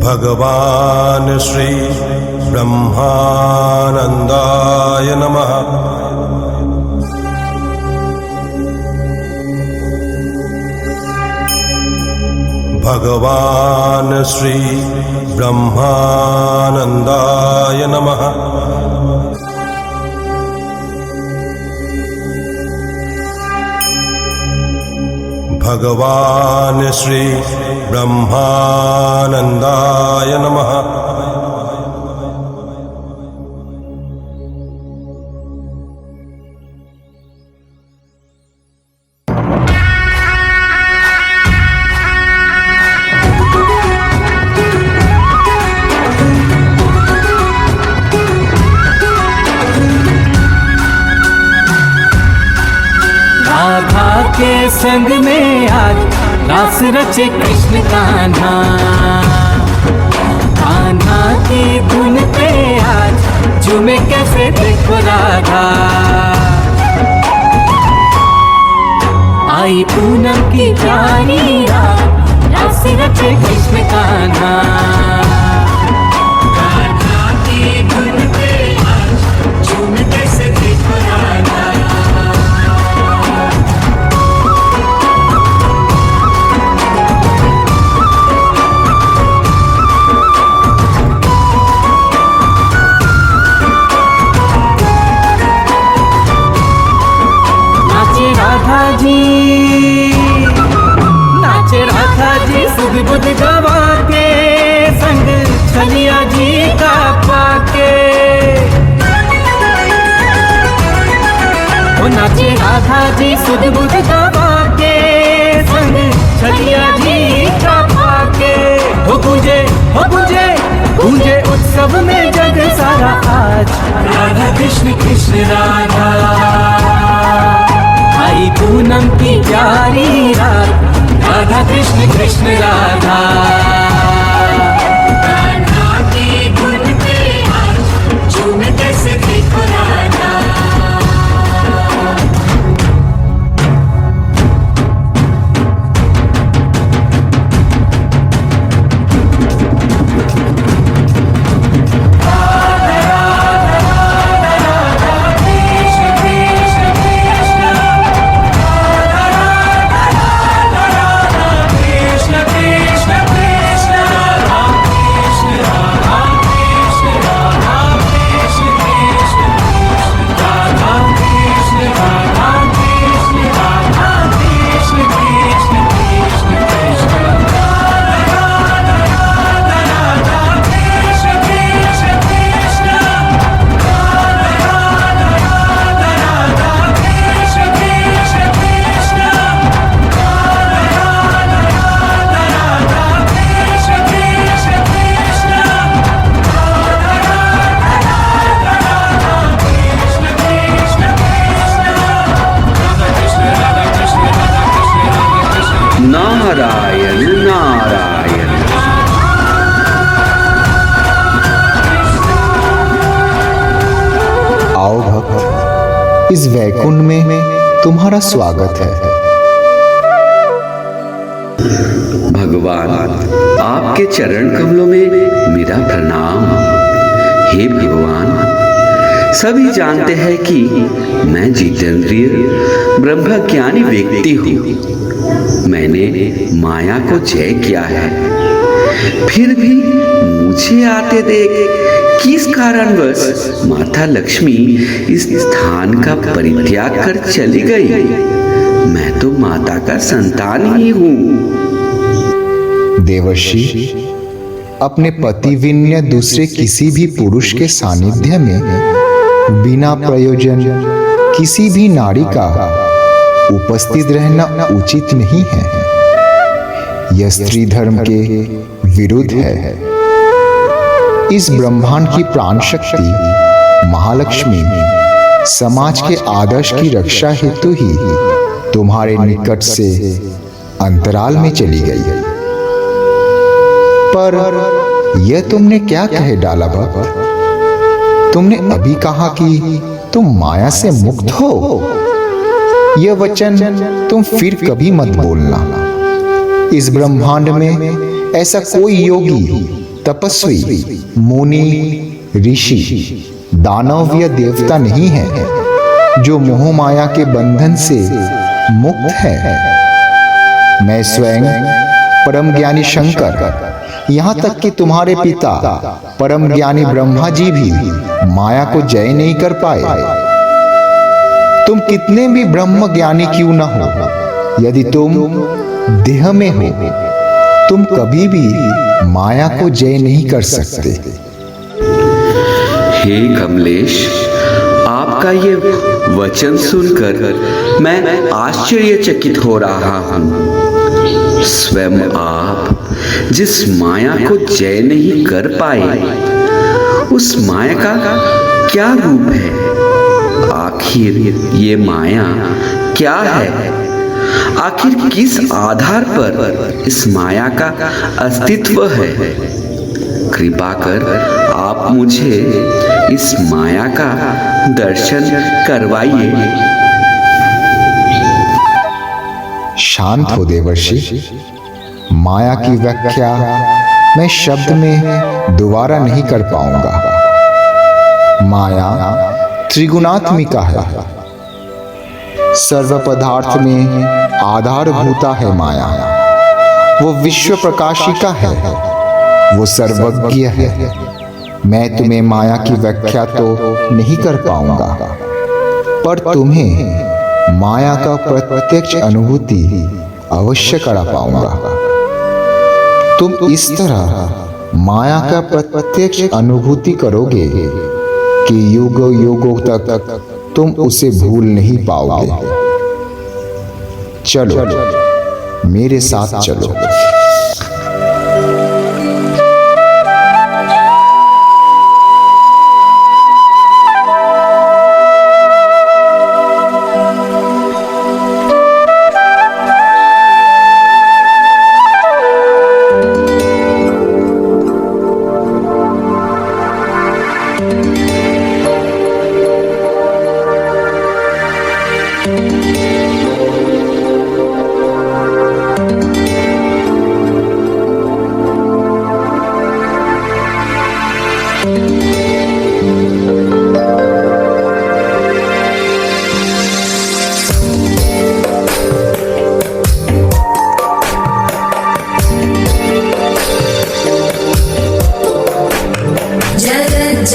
भगवान श्री ब्रह्मानंदाय नमः। भगवान श्री ब्रह्मानंदाय नमः। भगवान श्री ब्रह्मानंदाय नमः। राधा के संग में आज रास रचे कृष्ण कान्हा, कान्हा की धुन पे आज झूमे कैसे देखो राधा। आई पूनम की प्यारी रात, रास रचे कृष्ण कान्हा, कान्हा की धुन पे आज झूमे कैसे देखो राधा। नाचे राधा जी सुध बुध गवा के संग छलिया जी का पाके। ओ नाचे राधा जी सुध बुध गवा के संग छलिया जी का पाके। हो गूंजे गूंजे उत्सव में जग सारा आज, राधा कृष्ण कृष्ण राधा। आई पूनम की प्यारी रात, राधा कृष्ण कृष्ण राधा। कान्हा की धुन पे आज झूमे कैसे देखो राधा। नारायण नारायण। आओ भक्त, इस वैकुंठ में तुम्हारा स्वागत है। भगवान, आपके चरण कमलों में मेरा प्रणाम। हे भगवान, सभी जानते हैं कि मैं जितेंद्रिय ब्रह्मज्ञानी व्यक्ति हूँ। मैंने माया को जय किया है, फिर भी मुझे आते देख किस कारणवश माता लक्ष्मी इस स्थान का परित्याग कर चली गई। मैं तो माता का संतान ही हूँ। देवर्षि, अपने पति विन्य दूसरे किसी भी पुरुष के सानिध्य में बिना प्रयोजन किसी भी नारी का उपस्थित रहना उचित नहीं है। यह स्त्री धर्म के विरुद्ध है। इस ब्रह्मांड की प्राण शक्ति महालक्ष्मी समाज के आदर्श की रक्षा हेतु ही तुम्हारे निकट से अंतराल में चली गई। पर यह तुमने क्या कह डाला भक्त? तुमने अभी कहा कि तुम माया से मुक्त हो। यह वचन तुम फिर कभी मत बोलना। इस ब्रह्मांड में ऐसा कोई योगी तपस्वी, मुनि, ऋषि, दानव या देवता नहीं है जो मोह माया के बंधन से मुक्त है। मैं स्वयं परम ज्ञानी शंकर, यहाँ तक कि तुम्हारे पिता परम ज्ञानी ब्रह्मा जी भी माया को जय नहीं कर पाए। तुम कितने भी ब्रह्म ज्ञानी क्यों न हो, यदि तुम देह में हो, तुम कभी भी माया को जय नहीं कर सकते। हे कमलेश, आपका ये वचन सुनकर मैं आश्चर्यचकित हो रहा हूँ। स्वयं आप जिस माया को जय नहीं कर पाए, उस माया का क्या रूप है? आखिर ये माया क्या है? आखिर किस आधार पर इस माया का अस्तित्व है? कृपा कर आप मुझे इस माया का दर्शन करवाइए। शांत हो देवर्षि। माया की व्याख्या मैं शब्द में दोबारा नहीं कर पाऊंगा। माया त्रिगुणात्मिका है। सर्व पदार्थ में आधारभूता है माया। वो विश्व प्रकाशिका है, वो सर्वज्ञ है। मैं तुम्हें माया की व्याख्या तो नहीं कर पाऊंगा, पर तुम्हें माया का प्रत्यक्ष अनुभूति अवश्य करा पाऊंगा। तुम इस तरह माया का प्रत्यक्ष अनुभूति करोगे कि युगों युगों तक तुम उसे भूल नहीं पाओगे। चलो मेरे साथ चलो।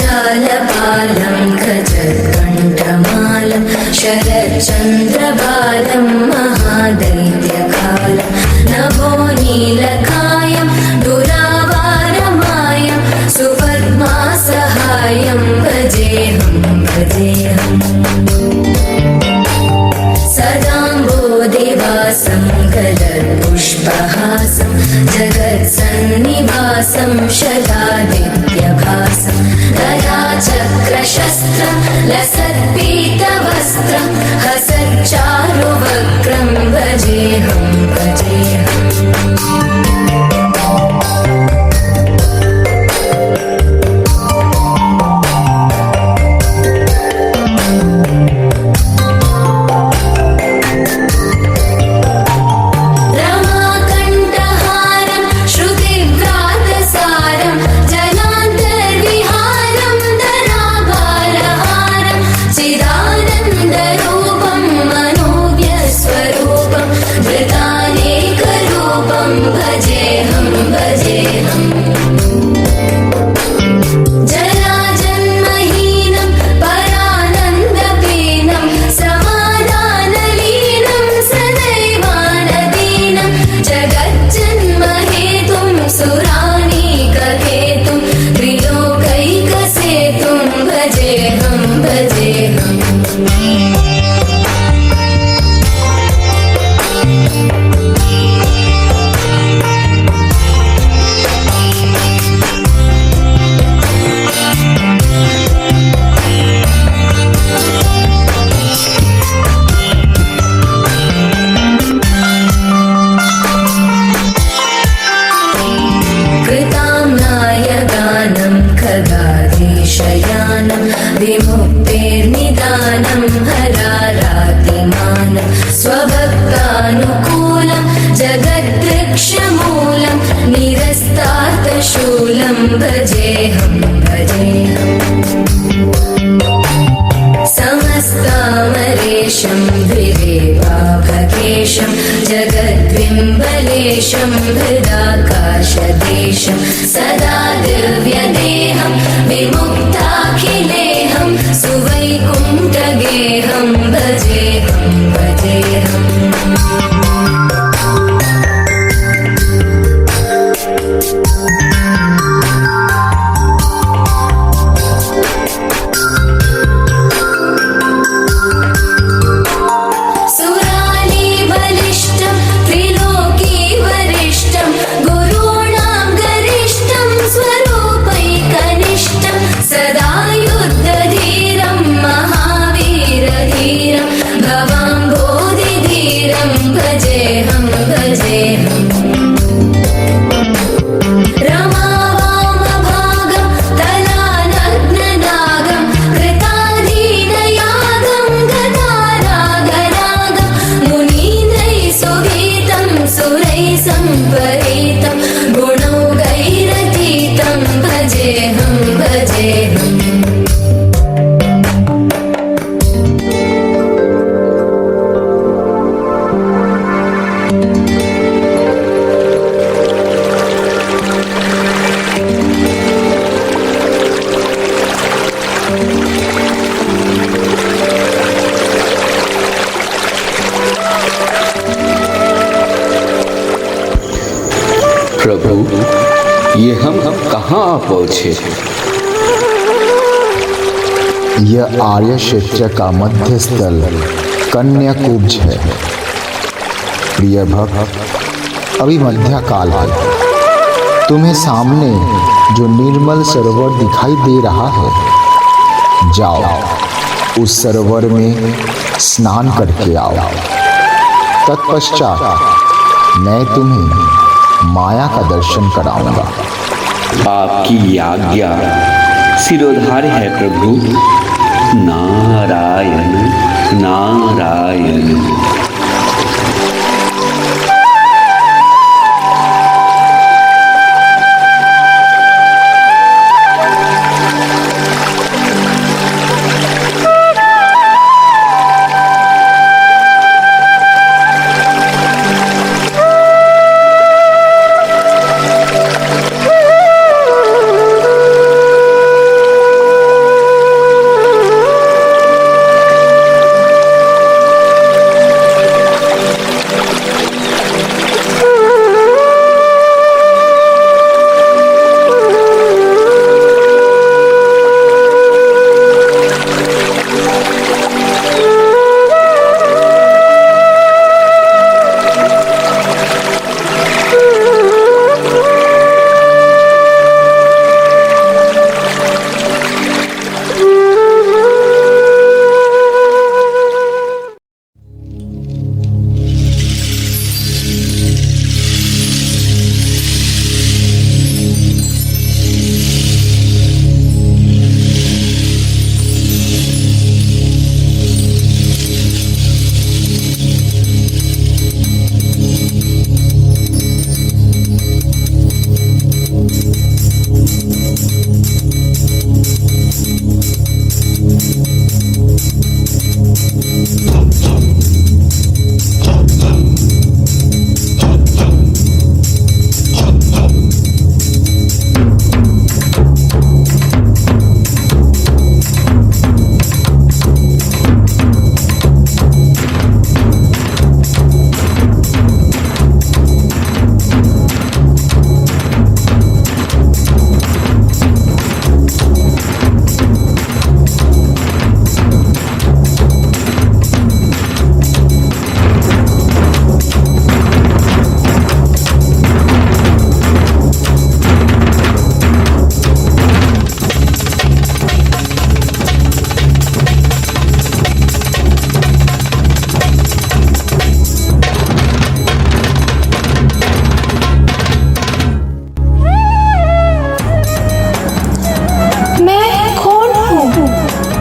जगज्जालपालं गजत्कण्ठमालं शरच्चन्द्रबालं महादैत्यकालं नभो नीलकायं दुरावारमायं सुपद्मासहायं भजेऽहं सदाम्बोधिवासं कलर्पुष्पहासं जगत्सन्निवासं शतादित्यभासं गदाचक्रशस्त्रं लसत्पीतवस्त्रं हसच्चारुवक्त्रं भजेऽहं विमुक्तेर्निदानं हरारातिमानं स्वभक्तानुकूलं जगद्वृक्षमूलं निरस्तार्थशूलं भजेऽहं समस्तामरेशं द्विरेवाभकेशं जगद्बिम्बलेशं हृदाकाशदेशं सदा दिव्यदेहं विमुक्ताखिलेहं सुवैकुण्ठगेहं भजेऽहं प्रभु, ये हम कहाँ आ पहुँचे? यह आर्य क्षेत्र का मध्य स्थल कन्याकुब्ज है। प्रिय भक्त, अभी मध्य काल है। तुम्हें सामने जो निर्मल सरोवर दिखाई दे रहा है, जाओ उस सरोवर में स्नान करके आओ। तत्पश्चात मैं तुम्हें माया का दर्शन कराऊंगा। आपकी आज्ञा सिरोधार्य है प्रभु। नारायण नारायण।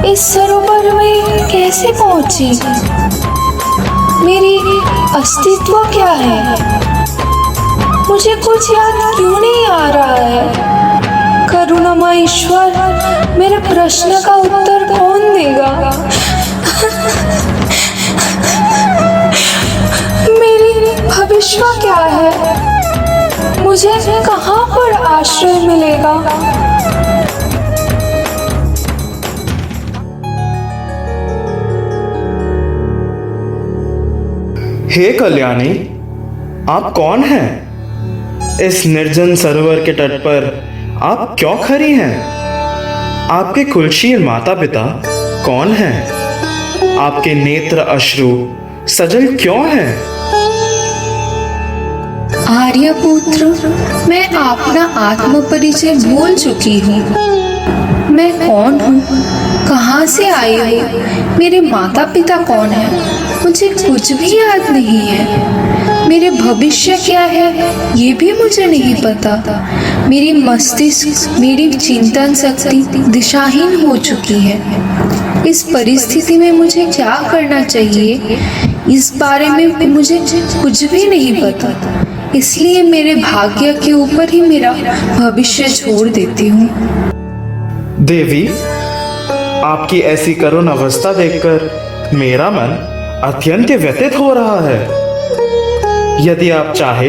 इस सरोवर में कैसे पहुंची? मेरी अस्तित्व क्या है? मुझे कुछ याद क्यों नहीं आ रहा है? करुणामय ईश्वर, मेरे प्रश्न का उत्तर कौन देगा? मेरी भविष्य क्या है? मुझे कहाँ पर आश्रय मिलेगा? हे कल्याणी, आप कौन हैं? इस निर्जन सरोवर के तट पर आप क्यों खड़ी हैं? आपके कुलशील माता पिता कौन हैं? आपके नेत्र अश्रु सजल क्यों हैं? आर्यपुत्र, मैं अपना आत्म परिचय भूल चुकी हूँ। मैं कौन हूँ, कहाँ से आई हूँ, मेरे माता पिता कौन हैं, मुझे कुछ भी याद नहीं है। मेरे भविष्य क्या है ये भी मुझे नहीं पता। मेरी मस्तिष्क, मेरी चिंतन शक्ति दिशाहीन हो चुकी है। इस परिस्थिति में मुझे क्या करना चाहिए, इस बारे में मुझे कुछ भी नहीं पता। इसलिए मेरे भाग्य के ऊपर ही मेरा भविष्य छोड़ देती हूँ। देवी, आपकी ऐसी करुण अवस्था देखकर मेरा मन अत्यंत व्यथित हो रहा है। यदि आप चाहे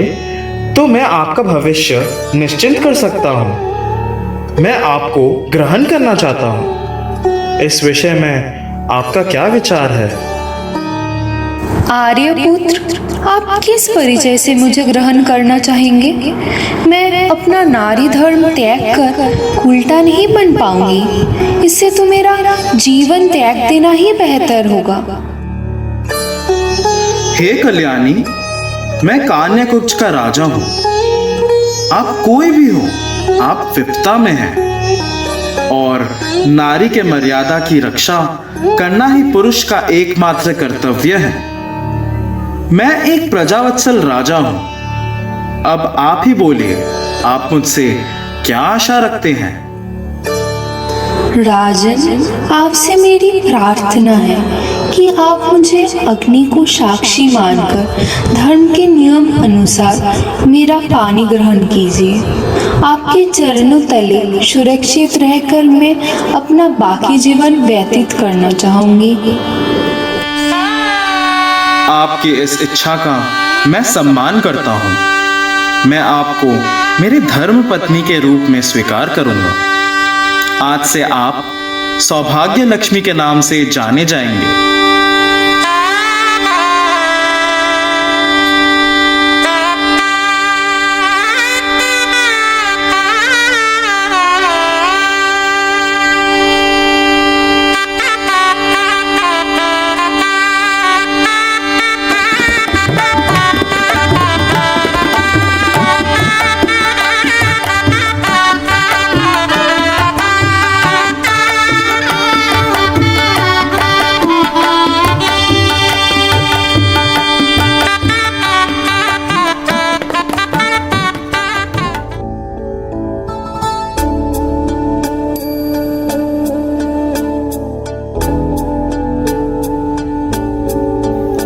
तो मैं आपका भविष्य निश्चिंत कर सकता हूँ। मैं आपको ग्रहण करना चाहता हूँ। इस विषय में आपका क्या विचार है? आर्यपुत्र, आप किस परिचय से मुझे ग्रहण करना चाहेंगे? मैं अपना नारी धर्म त्याग कर उल्टा नहीं बन पाऊंगी। इससे तो मेरा जीवन त्याग देना ही बेहतर होगा। हे कल्याणी, मैं कान्याकुब्ज का राजा हूँ। आप कोई भी हो, आप विपदा में हैं और नारी के मर्यादा की रक्षा करना ही पुरुष का एकमात्र कर्तव्य है। मैं एक प्रजावत्सल राजा हूं। अब आप ही बोलिए, आप मुझसे क्या आशा रखते हैं? राजन, आपसे मेरी प्रार्थना है कि आप मुझे अग्नि को साक्षी मानकर धर्म के नियम अनुसार मेरा पानी ग्रहण कीजिए। आपके चरणों तले सुरक्षित रहकर मैं अपना बाकी जीवन व्यतीत करना चाहूंगी। आपकी इस इच्छा का मैं सम्मान करता हूँ। मैं आपको मेरी धर्म पत्नी के रूप में स्वीकार करूंगा। आज से आप सौभाग्य लक्ष्मी के नाम से जाने जाएंगे।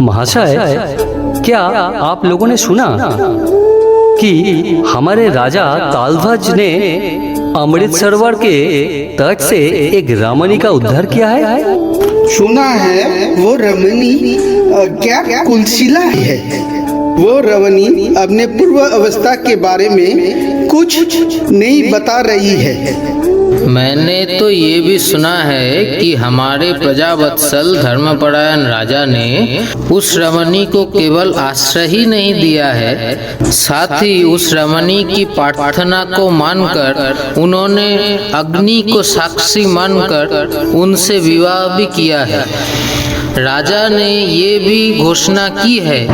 महाशय, क्या आप लोगों ने सुना कि हमारे राजा तालध्वज ने अमृत सरोवर के तट से एक रमणी का उद्धार किया है? सुना है वो रमणी क्या कुलशीला है। वो रमणी अपने पूर्व अवस्था के बारे में कुछ नहीं बता रही है। मैंने तो ये भी सुना है कि हमारे प्रजावत्सल धर्मपरायण राजा ने उस रमणी को केवल आश्रय ही नहीं दिया है, साथ ही उस रमणी की प्रार्थना को मानकर उन्होंने अग्नि को साक्षी मानकर उनसे विवाह भी किया है। राजा ने ये भी घोषणा की है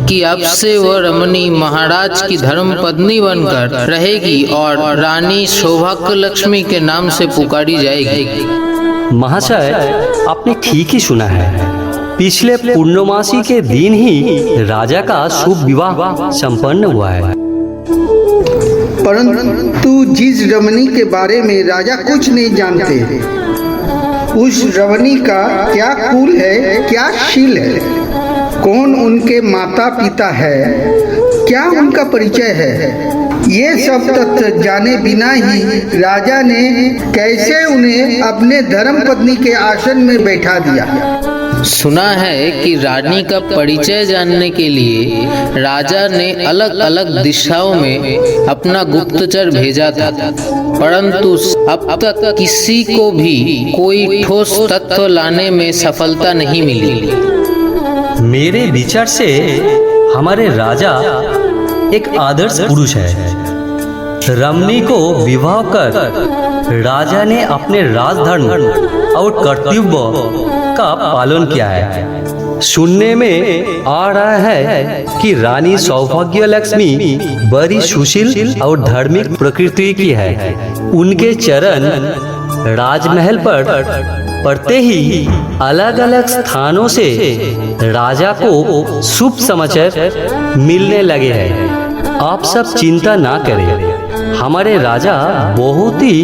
कि अब से वह रमणी महाराज की धर्मपत्नी बनकर रहेगी और रानी सौभाग्य लक्ष्मी के नाम से पुकारी जाएगी। महाशय, आपने ठीक ही सुना है। पिछले पूर्णमासी के दिन ही राजा का शुभ विवाह संपन्न हुआ है। परंतु जिस रमणी के बारे में राजा कुछ नहीं जानते, उस रमणी का क्या कुल है, क्या शील है, कौन उनके माता पिता है, क्या उनका परिचय है, ये सब तथ्य जाने बिना ही राजा ने कैसे उन्हें अपने धर्म पत्नी के आसन में बैठा दिया। सुना है कि रानी का परिचय जानने के लिए राजा ने अलग अलग दिशाओं में अपना गुप्तचर भेजा था, परंतु अब तक किसी को भी कोई ठोस तथ्य लाने में सफलता नहीं मिली। मेरे विचार से हमारे राजा एक आदर्श पुरुष है। रमणी को विवाह कर राजा ने अपने राजधर्म और कर्तव्य का पालन किया है। सुनने में आ रहा है कि रानी सौभाग्य लक्ष्मी बड़ी सुशील और धार्मिक प्रकृति की है। उनके चरण राजमहल पर पड़ते ही अलग अलग स्थानों से राजा को शुभ समाचार मिलने लगे हैं। आप सब चिंता ना करें, हमारे राजा बहुत ही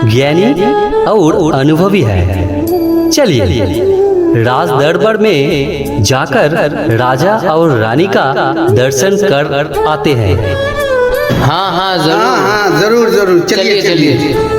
ज्ञानी और अनुभवी है। चलिए राज दरबार में जाकर राजा और रानी का दर्शन कर आते हैं। हाँ जरूर। हाँ जरूर जरूर, चलिए चलिए।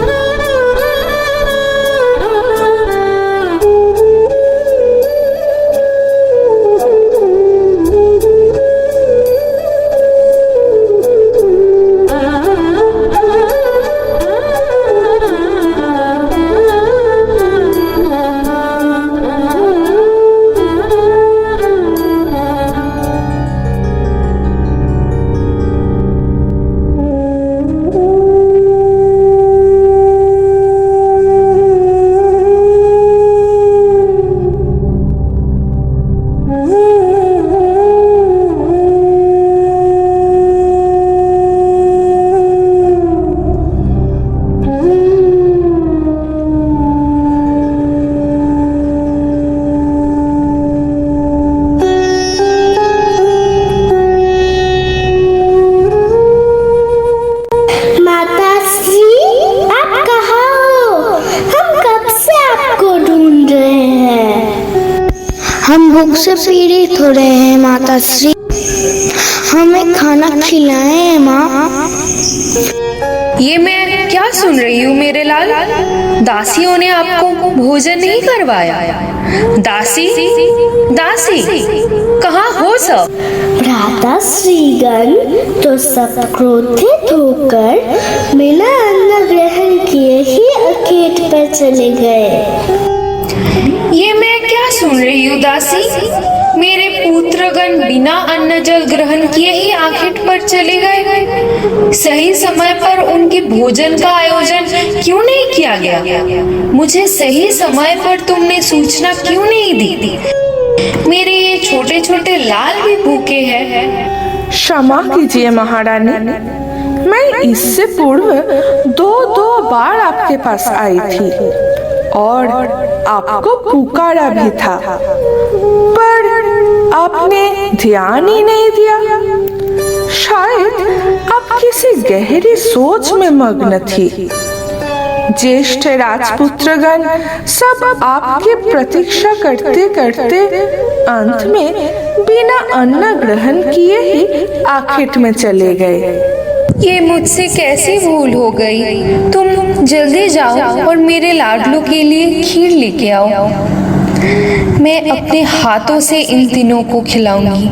हम भूख से पीड़ित हो रहे हैं माता श्री, हमें खाना खिलाएं माँ। ये मैं क्या सुन रही हूँ मेरे लाल? दासियों ने आपको भोजन नहीं करवाया? दासी दासी कहाँ हो सब? भ्राता श्रीगण तो सब क्रोधित होकर बिना अन्न ग्रहण किए ही अखेट पर चले गए। ये मैं क्या सुन रही हूँ दासी? मेरे पुत्रगण बिना अन्न जल ग्रहण किए ही आखेट पर चले गए। सही समय पर उनके भोजन का आयोजन क्यों नहीं किया गया? मुझे सही समय पर तुमने सूचना क्यों नहीं दी? मेरे ये छोटे छोटे लाल भी भूखे हैं। क्षमा कीजिए महारानी, मैं इससे पूर्व दो बार आपके पास आई थी और आपको पुकारा भी था, पर आपने ध्यान ही नहीं दिया। शायद आप किसी गहरी सोच में मग्न थी। ज्येष्ठ राजपुत्रगण सब आपकी प्रतीक्षा करते करते अंत में बिना अन्न ग्रहण किए ही आखेट में चले गए। ये मुझसे कैसी भूल हो गई? तुम जल्दी जाओ और मेरे लाडलों के लिए खीर लेके आओ। मैं अपने हाथों से इन तीनों को खिलाऊंगी।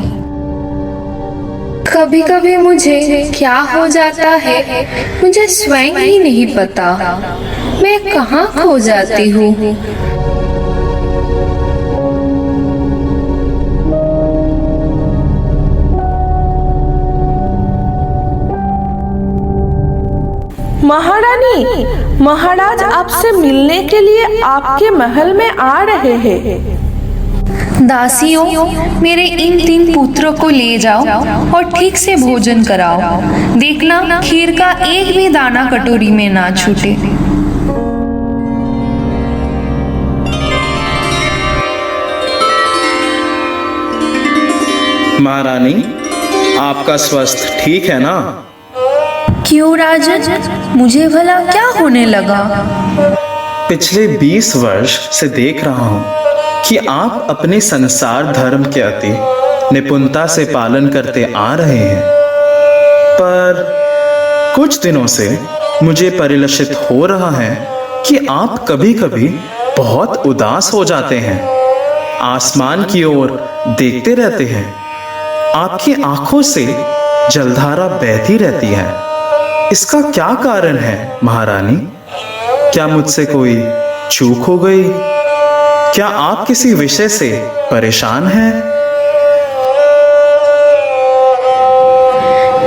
कभी कभी मुझे क्या हो जाता है मुझे स्वयं ही नहीं पता। मैं कहाँ खो जाती हूँ। महारानी, महाराज आपसे मिलने के लिए आपके महल में आ रहे हैं। दासियों, मेरे इन 3 पुत्रों को ले जाओ और ठीक से भोजन कराओ। देखना खीर का एक भी दाना कटोरी में ना छूटे। महारानी, आपका स्वास्थ्य ठीक है ना? क्यों राजन, मुझे भला क्या होने लगा? पिछले 20 वर्ष से देख रहा हूँ कि आप अपने संसार धर्म के अति निपुणता से पालन करते आ रहे हैं, पर कुछ दिनों से मुझे परिलक्षित हो रहा है कि आप कभी-कभी बहुत उदास हो जाते हैं, आसमान की ओर देखते रहते हैं। आपकी आंखों से जलधारा बहती रहती है। इसका क्या कारण है महारानी? क्या मुझसे कोई चूक हो गई? क्या आप किसी विषय से परेशान हैं?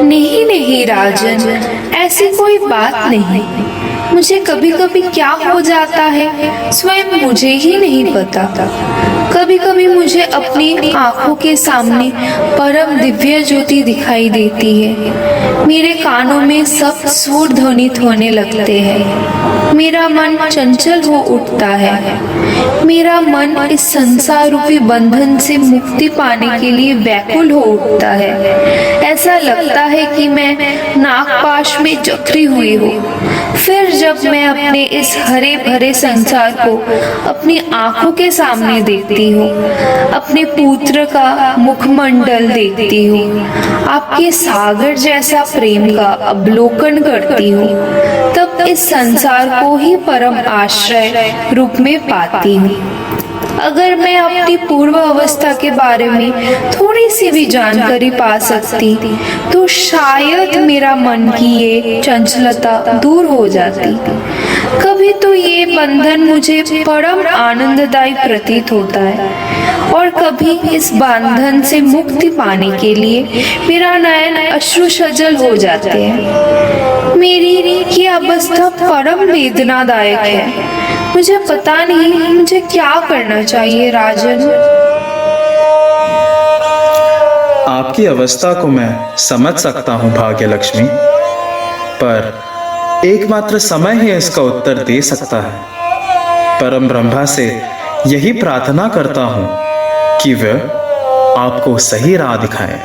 नहीं नहीं राजन, ऐसी कोई बात नहीं। मुझे कभी कभी क्या हो जाता है स्वयं मुझे ही नहीं पता। कभी कभी मुझे अपनी आंखों के सामने परम दिव्य ज्योति दिखाई देती है। मेरे कानों में सब सुर ध्वनित होने लगते हैं। मेरा मन चंचल हो उठता है। मेरा मन इस संसार रूपी बंधन से मुक्ति पाने के लिए व्याकुल हो उठता है। ऐसा लगता है कि मैं नागपाश में जकड़ी हुई हूँ। फिर जब मैं अपने इस हरे भरे संसार को अपनी आंखों के सामने देखती हूँ, अपने पुत्र का मुखमंडल देखती हूँ, आपके सागर जैसा प्रेम का अवलोकन करती हूँ, तब इस संसार को ही परम आश्रय रूप में पाती हूँ। अगर मैं अपनी पूर्व अवस्था के बारे में थोड़ी सी भी जानकारी पा सकती तो शायद मेरा मन की ये चंचलता दूर हो जाती। कभी तो ये बंधन मुझे परम आनंददायी प्रतीत होता है और कभी इस बंधन से मुक्ति पाने के लिए मेरा नयन अश्रु सजल हो जाते हैं। मेरी ये अवस्था परम वेदनादायक है। मुझे पता नहीं मुझे क्या करना चाहिए राजन। आपकी अवस्था को मैं समझ सकता हूँ भाग्य लक्ष्मी, पर एकमात्र समय ही इसका उत्तर दे सकता है। परम ब्रह्मा से यही प्रार्थना करता हूँ कि वह आपको सही राह दिखाए।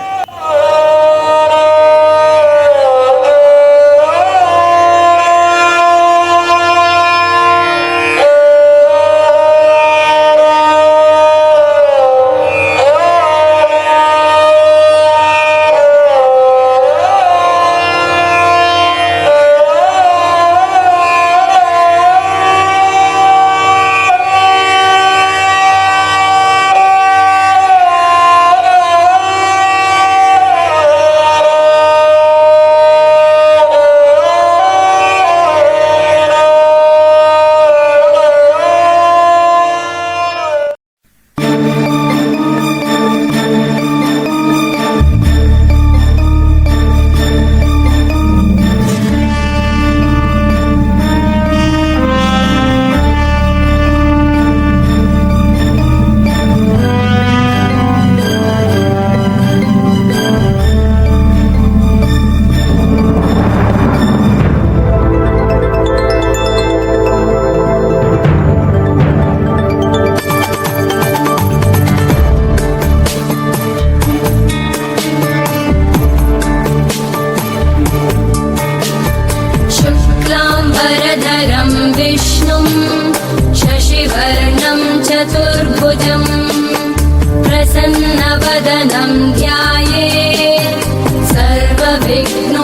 चतुर्भुजम् प्रसन्नवदनं ध्यायेत् सर्वविघ्नोपशान्तये।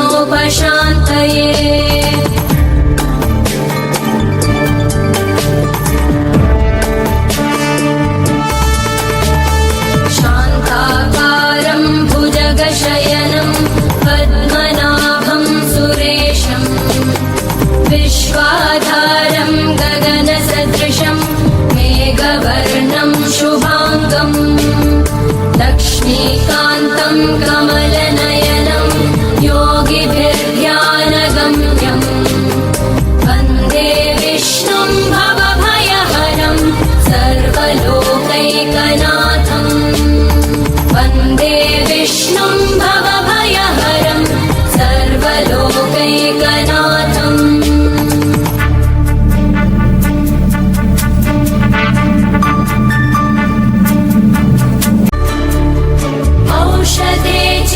शान्ताकारं भुजगशयनं पद्मनाभं सुरेशं विश्वाधारं गगनसदृशं मेघवर्णं शुभाङ्गं लक्ष्मीकान्तं कमलनयनं योगिभिर्ध्यानगम्यं वन्दे विष्णुं भवभयहरं सर्वलोकैकनाथं वन्दे विष्णुं भवभयहरं सर्वलोकैकनाथम्। औषधे च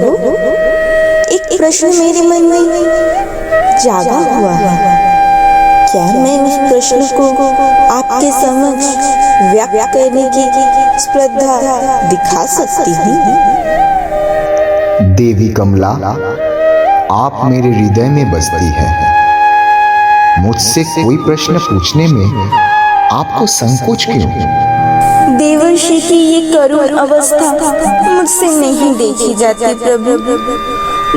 प्रभु, एक प्रश्न मेरे मन में जागा हुआ है। क्या मैं उस प्रश्न को आपके समक्ष व्यक्त करने की स्पर्धा दिखा सकती हूँ? देवी कमला, आप मेरे हृदय में बसती है। मुझसे कोई प्रश्न पूछने में आपको संकोच क्यों? देवर्षि की ये करुण अवस्था मुझसे नहीं देखी जाती प्रभु।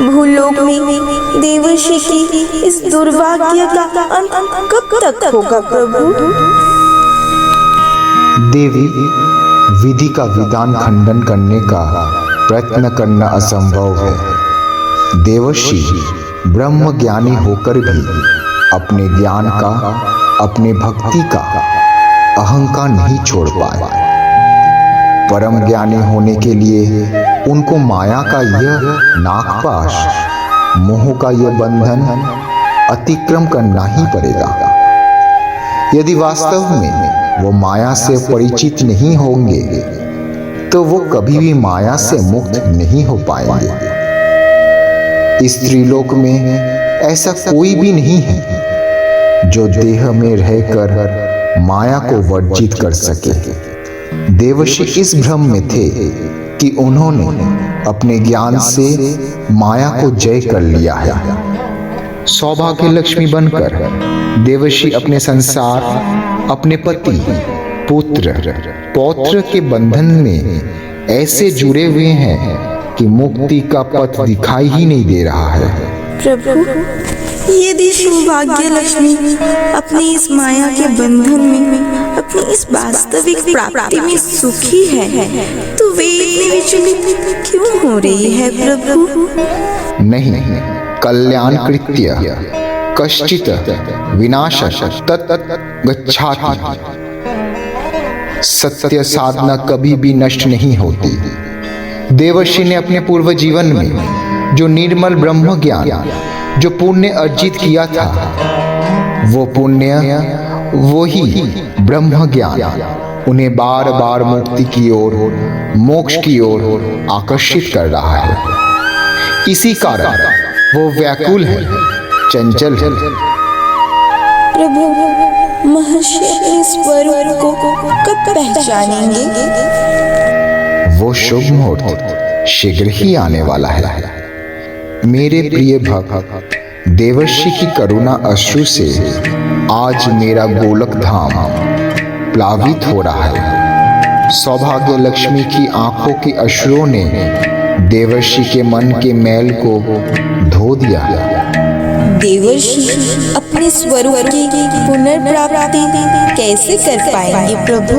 भूलोक में देवर्षि की इस दुर्भाग्य का अंत कब तक होगा प्रभु? देवी, विधि का विधान खंडन करने का प्रयत्न करना असंभव है। देवर्षि ब्रह्म ज्ञानी होकर भी अपने ज्ञान का, अपने भक्ति का अहंकार नहीं छोड़ पाए। परम ज्ञानी होने के लिए उनको माया का यह नागपाश, मोह का यह बंधन अतिक्रम करना ही पड़ेगा। यदि वास्तव में वो माया से परिचित नहीं होंगे तो वो कभी भी माया से मुक्त नहीं हो पाएंगे। इस त्रिलोक में ऐसा कोई भी नहीं है जो देह में रहकर माया को वर्जित कर सके। देवर्षि इस भ्रम में थे कि उन्होंने अपने ज्ञान से माया को जय कर लिया है। सौभाग्य लक्ष्मी बनकर देवर्षि अपने संसार, अपने पति, पुत्र, पौत्र के बंधन में ऐसे जुड़े हुए हैं कि मुक्ति का पथ दिखाई ही नहीं दे रहा है। प्रभु, यदि सौभाग्य लक्ष्मी अपनी इस माया के बंधन में, अपनी इस वास्तविक प्राप्ति में सुखी है, तो वे इतनी विचलित क्यों हो रही है प्रभु? नहीं, कल्याण कृत्य कश्चित विनाश तत् गच्छाति। सत्य साधना कभी भी नष्ट नहीं होती। देवर्षि ने अपने पूर्व जीवन में जो निर्मल ब्रह्म ज्ञान, जो पुण्य अर्जित किया था, वो पुण्य, वही ब्रह्म ज्ञान उन्हें बार बार मुक्ति की ओर, मोक्ष की ओर आकर्षित कर रहा है। इसी कारण वो व्याकुल है, चंचल है। प्रभु, महर्षि अपने स्वरूप को कब पहचानेंगे? वो शुभ मुहूर्त शीघ्र ही आने वाला है। मेरे प्रिय भक्त, देवर्षि की करुणा अश्रु से आज मेरा गोलक धाम प्लावित हो रहा है। सौभाग्य लक्ष्मी की आंखों के अश्रुओं ने देवर्षि के मन के मैल को धो दिया। देवर्षि अपने स्वरूप की पुनर्प्राप्ति कैसे कर पाएंगे प्रभु?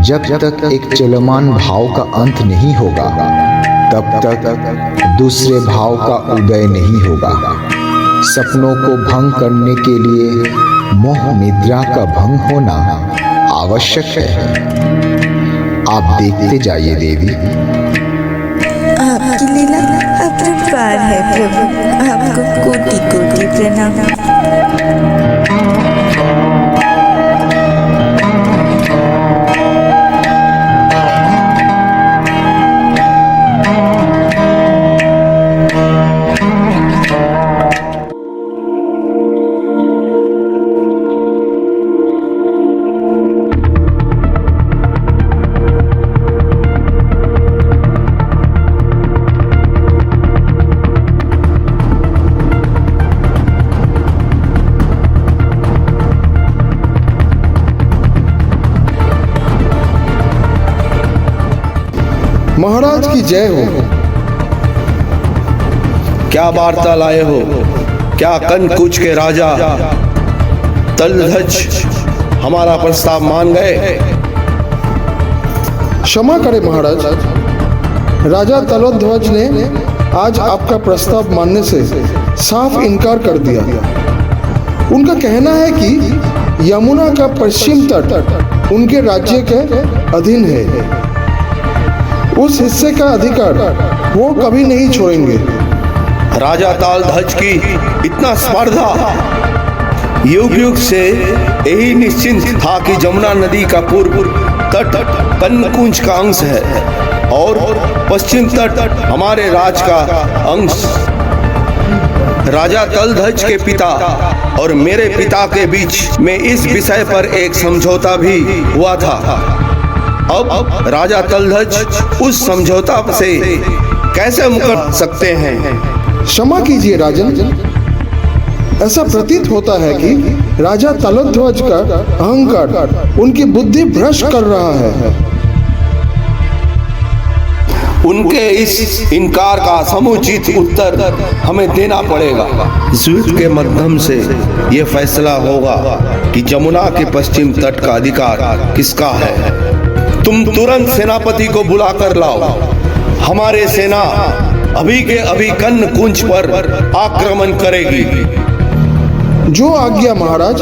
जब तक एक चलमान भाव का अंत नहीं होगा, तब तक दूसरे भाव का उदय नहीं होगा। सपनों को भंग करने के लिए मोह निद्रा का भंग होना आवश्यक है। आप देखते जाइए देवी। आपकी लीला अपरंपार है प्रभु, आपको कोटि कोटि प्रणाम। महाराज की जय हो। क्या वार्ता लाए हो? क्या कनकुच के राजा तलध्वज हमारा प्रस्ताव मान गए? क्षमा करें महाराज, राजा तलध्वज ने आज आपका प्रस्ताव मानने से साफ इनकार कर दिया। उनका कहना है कि यमुना का पश्चिम तट उनके राज्य के अधीन है। उस हिस्से का अधिकार वो कभी नहीं छोड़ेंगे। राजा तालध्वज की इतना स्पर्धा! युग युग से यही निश्चिंत था कि जमुना नदी का पूर्व तट कनकुंज का अंश है। और पश्चिम तट हमारे राज का अंश। राजा तलध्वज के पिता और मेरे पिता के बीच में इस विषय पर एक समझौता भी हुआ था। अब राजा तलध्वज उस समझौता से कैसे मुकर सकते हैं? क्षमा कीजिए राजन, ऐसा प्रतीत होता है कि राजा तलध्वज का अहंकार उनकी बुद्धि भ्रष्ट कर रहा है। उनके इस इनकार का समुचित उत्तर हमें देना पड़ेगा। युद्ध के माध्यम से ये फैसला होगा कि जमुना के पश्चिम तट का अधिकार किसका है। तुम तुरंत सेनापति को बुलाकर लाओ। हमारे सेना अभी के अभी कन्न कुंज पर आक्रमण करेगी। जो आज्ञा महाराज।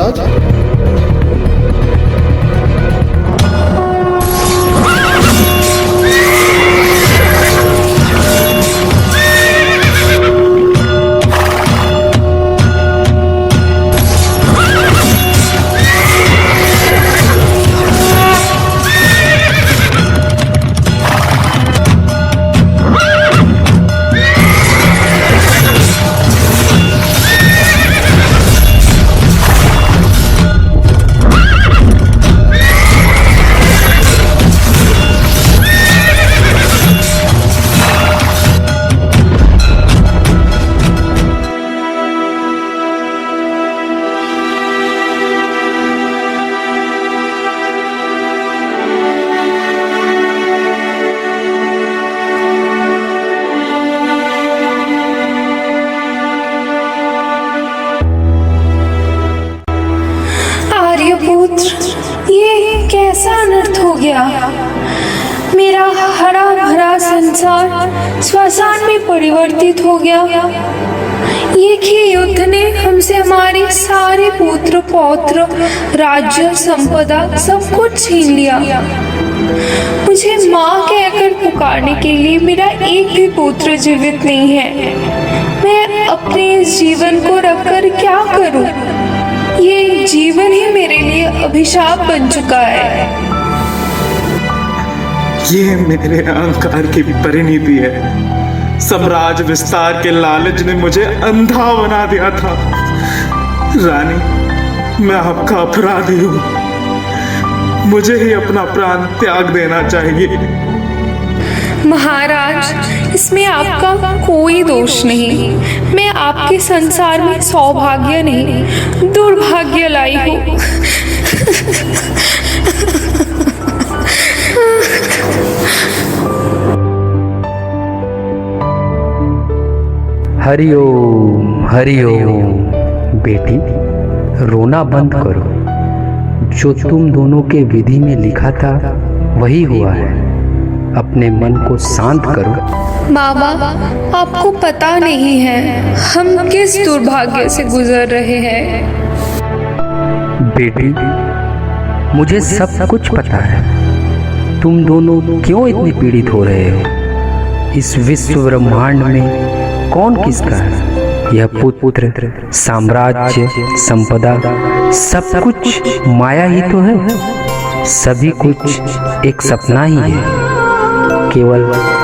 ये कैसा अनर्थ हो गया। मेरा हरा भरा संसार श्मशान में परिवर्तित हो गया। एक ही युद्ध ने हमसे हमारे सारे पुत्र पौत्र राज्य संपदा सब कुछ छीन लिया। मुझे माँ कहकर पुकारने के लिए मेरा एक भी पुत्र जीवित नहीं है। मैं अपने इस जीवन को रखकर क्या करूं? ये जीवन ही मेरे लिए अभिशाप बन चुका है। ये मेरे अहंकार की परिणति है। साम्राज्य विस्तार के लालच ने मुझे अंधा बना दिया था। रानी, मैं आपका अपराधी हूँ। मुझे ही अपना प्राण त्याग देना चाहिए। महाराज, इसमें आपका कोई दोष नहीं। मैं आपके संसार में सौभाग्य नहीं दुर्भाग्य लाई हूँ। हरिओम हरिओम। बेटी, रोना बंद करो। जो तुम दोनों के विधि में लिखा था वही हुआ है। अपने मन को शांत करो। मामा, आपको पता नहीं है हम किस दुर्भाग्य से गुजर रहे हैं। बेटी, मुझे सब कुछ पता है। तुम दोनों क्यों इतनी पीड़ित हो रहे हो। इस विश्व ब्रह्मांड में कौन किसका है। यह पुत्र, साम्राज्य, संपदा, सब कुछ माया ही तो है। सभी कुछ एक सपना ही है। केवल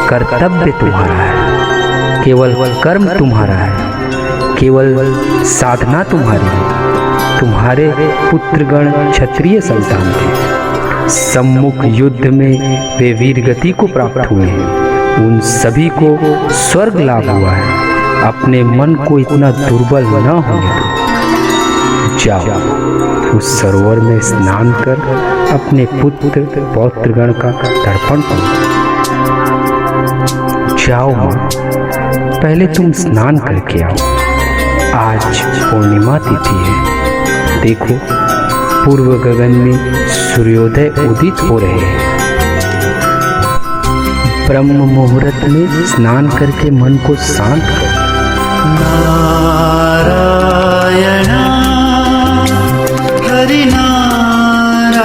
कर्तव्य तुम्हारा है, केवल कर्म तुम्हारा है, केवल साधना तुम्हारी है। तुम्हारे पुत्रगण क्षत्रिय संतान थे। सम्मुख युद्ध में वे वीर गति को प्राप्त हुए हैं। उन सभी को स्वर्ग लाभ हुआ है। अपने मन को इतना दुर्बल न होने दो। जाओ, उस सरोवर में स्नान कर अपने पुत्र पौत्रगण का तर्पण करो। जाओ माँ, पहले तुम स्नान करके आओ। आज पूर्णिमा तिथि है। देखो, पूर्व गगन में सूर्योदय उदित हो रहे हैं। ब्रह्म मुहूर्त में स्नान करके मन को शांत करो। नारायण हरि नारायण।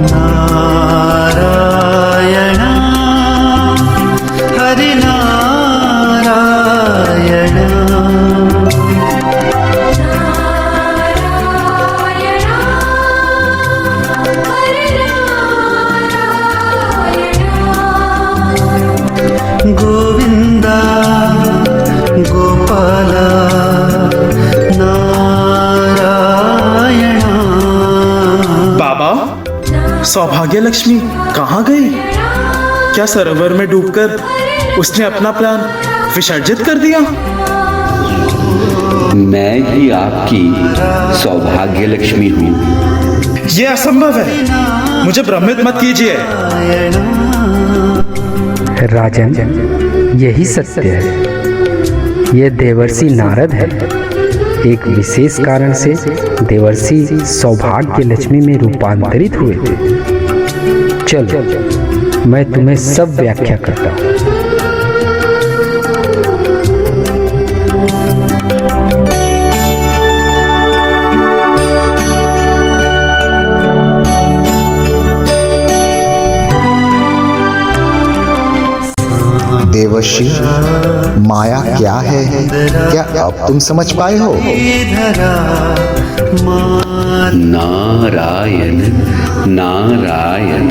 नारायण हरि नारायण। सौभाग्य लक्ष्मी कहाँ गई? क्या सरोवर में डूबकर उसने अपना प्राण विसर्जित कर दिया? मैं ही आपकी सौभाग्य लक्ष्मी हूँ। यह असंभव है, मुझे भ्रमित मत कीजिए। राजन, यही सत्य है। यह देवर्षि नारद है। एक विशेष कारण से देवर्षि सौभाग्य लक्ष्मी में रूपांतरित हुए थे। चलो, मैं तुम्हें सब व्याख्या करता हूँ। देवर्षि, माया क्या है? क्या अब तुम समझ पाए हो? नारायण नारायण,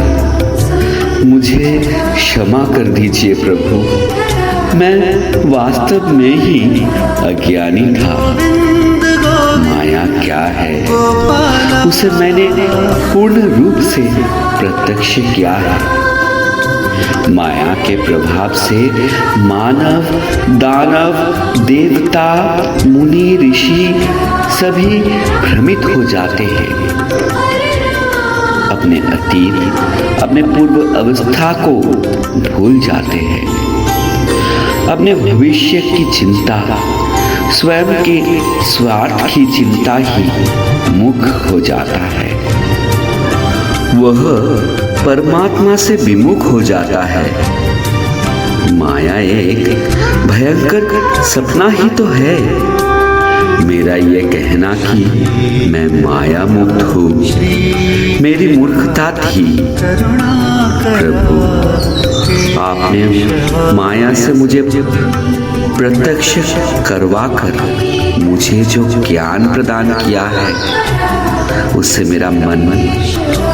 मुझे क्षमा कर दीजिए प्रभु। मैं वास्तव में ही अज्ञानी था। माया क्या है उसे मैंने पूर्ण रूप से प्रत्यक्ष किया है। माया के प्रभाव से मानव, दानव, देवता, मुनि, ऋषि सभी भ्रमित हो जाते हैं। अपने अतीत, अपने पूर्व अवस्था को भूल जाते हैं। अपने भविष्य की चिंता, स्वयं के स्वार्थ की चिंता ही मुख हो जाता है। वह परमात्मा से विमुख हो जाता है। माया एक भयंकर सपना ही तो है। मेरा यह कहना कि मैं माया मुक्त हूँ, मेरी मूर्खता थी। प्रभु, आपने माया से मुझे प्रत्यक्ष करवा कर मुझे जो ज्ञान प्रदान किया है, उससे मेरा मन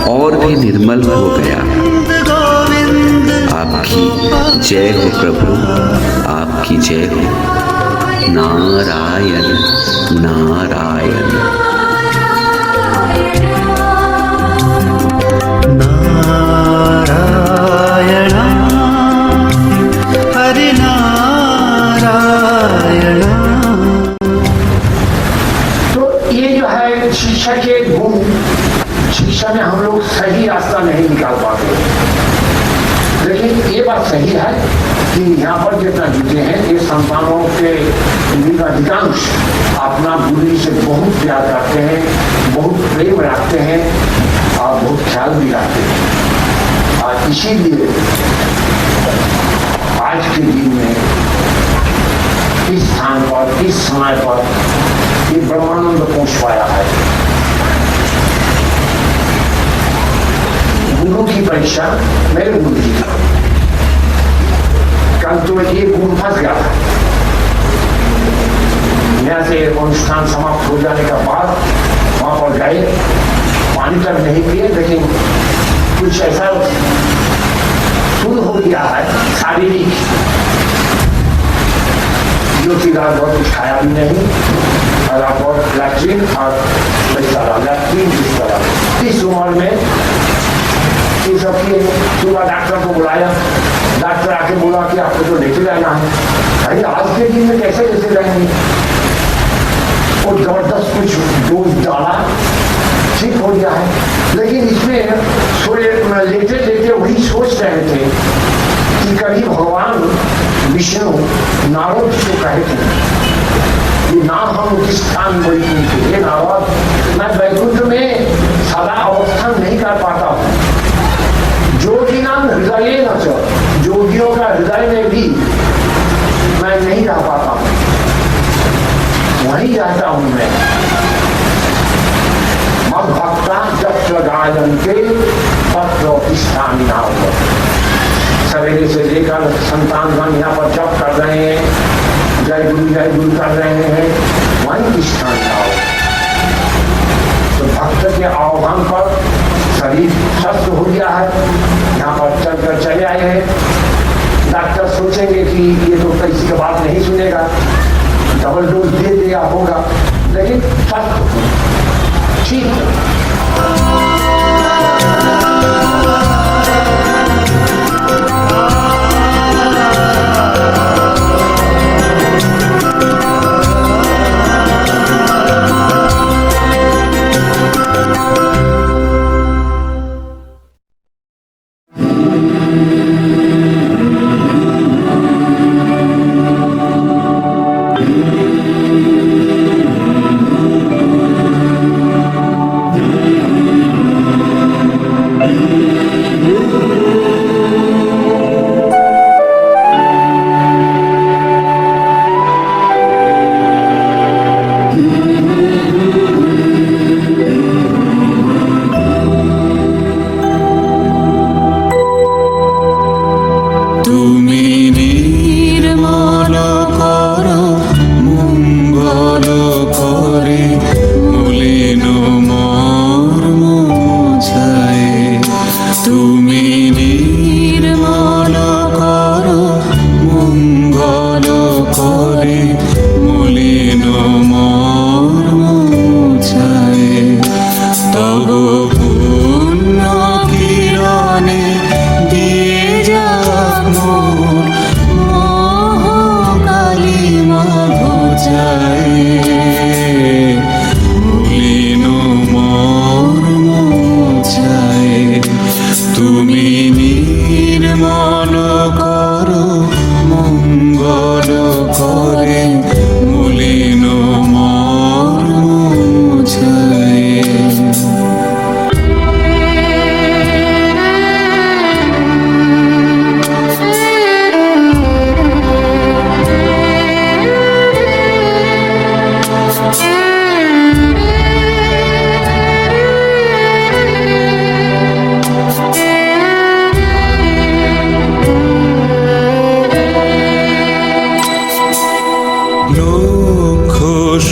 और भी निर्मल हो गया। आपकी जय हो प्रभु, आपकी जय हो। नारायण नारायण नारायण, हरे नारायण। तो ये जो है शिक्षा के गुण, शिक्षा में हम लोग सही रास्ता नहीं निकाल पाते। लेकिन ये बात सही है कि यहाँ पर जितना जुटे हैं ये संतानों के अधिकांश अपना गुरु से बहुत प्यार करते हैं, बहुत प्रेम रखते हैं और बहुत ख्याल भी रखते हैं। और इसीलिए आज के दिन में इस स्थान पर, इस समय पर ये ब्रह्मानंद पहुंच पाया है। गुरु की परीक्षा मेरे गुरु जी का, कल तो ये गुरु फंस गया था। यहाँ से अनुष्ठान समाप्त हो जाने के बाद वहां पर गए, पानी तक नहीं पिए, लेकिन कुछ ऐसा शुरू हो गया है शारीरिक, जो कि रात भर कुछ खाया भी नहीं, रात भर लैट्रिन और लैट्रिन इस तरह। इस उम्र में ये सब किए। सुबह डॉक्टर को बुलाया, डॉक्टर आके बोला कि आपको तो लेके जाना है। अरे आज के दिन में कैसे लेके जाएंगे? और जबरदस्त कुछ डोज डाला, ठीक हो गया है। लेकिन इसमें थोड़े लेते लेते वही सोच रहे थे कि कभी भगवान विष्णु नारद को कहे थे ये नाम हम किस स्थान वैकुंठ, ये नारद मैं वैकुंठ में सदा अवस्थान नहीं कर पाता हूँ। जोगी नाम हृदय न चल, जोगियों का हृदय में भी मैं नहीं रह पाता हूँ, वहीं रहता हूँ मैं। मद भक्ता जब गायन्ते तत्र तिष्ठामि नाम। सवेरे से लेकर संतानगण यहाँ पर जप कर रहे हैं, जय गुरु कर रहे हैं, वहीं तिष्ठामि नाम। तो भक्त के आह्वान पर शरीर स्वस्थ हो गया है, यहाँ पर चलकर चले आए हैं। डॉक्टर सोचेंगे कि ये तो किसी की बात नहीं सुनेगा, डबल डोज दे दिया होगा, लेकिन स्वस्थ ठीक है।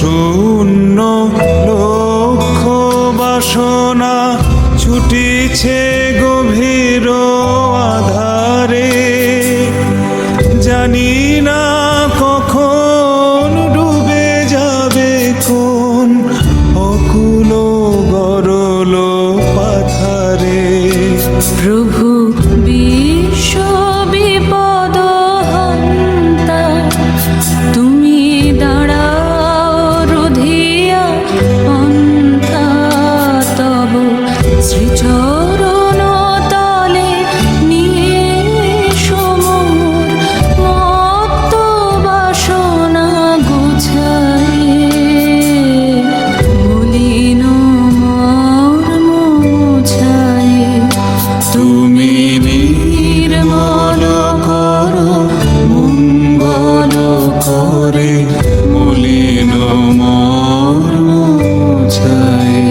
শূন্য লক্ষ বাসনা ছুটিছে গভীর আধারে, জানি না কখন ডুবে যাবে কোন অকুল গরল পাথারে। প্রভু বিশ্ব বিপদ হন্তা, তুমি দাঁড়াও রুধিয়া পন্থা, তব শ্রীচরণ তলে নিয়ে সমুর মত্ত বাসনা গুছায়ে, মলিন মর্ম মুছায়ে, তুমি নির্মল করো মঙ্গল করে, মলিন মর্ম মুছায়ে।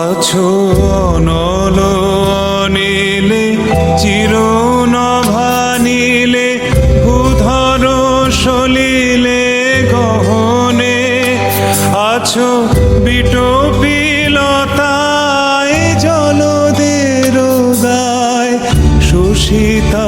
আছো অনল অনিলে চির নভানিলে, ভূধর সলিলে গহনে, আছো বিটপিলতায় জলদের গায়, শোষিতা